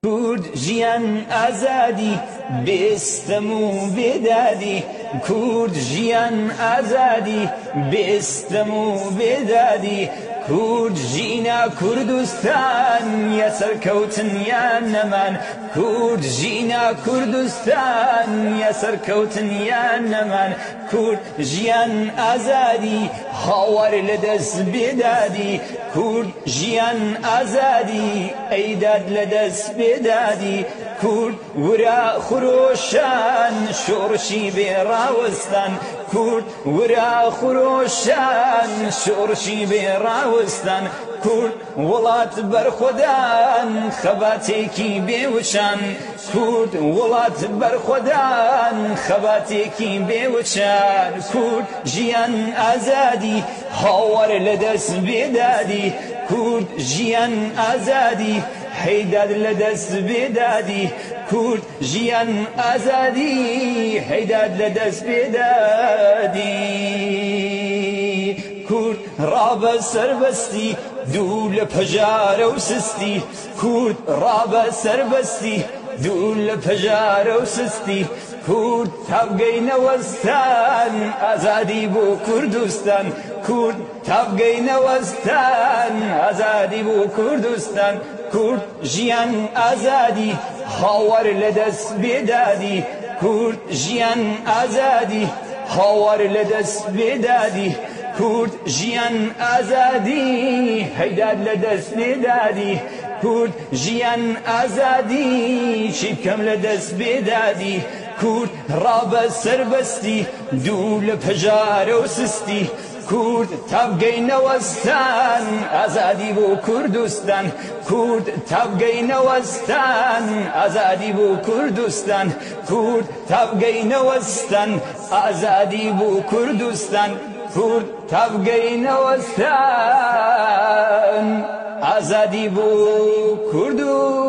کورد ژیان ئازادی بێستەم و بێدادی کورد ژیان ئازادی بێستەم و بێدادی کورد ژینە کوردستان یا سەرکەوتن یان نەمان کورد ژینە کوردستان یا سەرکەوتن یان نەمان کورد ژیان ئازادی هاوار لەدەست بێدادی کورد ژیان ئازادی ئەیداد لەدەست بێدادی کورد ورا خۆشان شۆڕشی بێڕاوەستان کورد ورا خۆشان شۆڕشی بێڕاوەستان کورد وڵات بەرخۆدان خەباتێکی بێوچان کورد وڵات بەرخۆدان خەباتێکی بێوچان کورد ژیان ئازادی هاوار لەدەست بێدادی کورد ژیان ئازادی حەیداد لەدەست بێدادی کورد ژیان ئازادی حەیداد لەدەست بێدادی کورد ڕابە سەربەستی دوو لە پەژارە و سستی کورد ڕابە سەربەستی دوو لە پەژارە و سستی کورد تابگەینەوەستان ئازادی بۆ کوردستان کورد تابگەینەوەستان ئازادی بۆ کوردستان کورد ژیان ئازادی هاوار لەدەست بێدادی کورد ژیان ئازادی هاوار لەدەست بێدادی کورد ژیان ئازادی حەیداد لەدەست بێدادی کورد ژیان ئازادی چی بکەم لەدەست بێدادی کورد ڕابە سەربەستی دوو لە پەژارە و سستی کورد تابگەینەوەستان ئازادی بۆ کوردستان کورد تابگەینەوەستان ئازادی بۆ کوردستان کورد تابگەینەوەستان ئازادی بۆ کوردستان کورد تابگەینەوەستان ئازادی بۆ کوردستان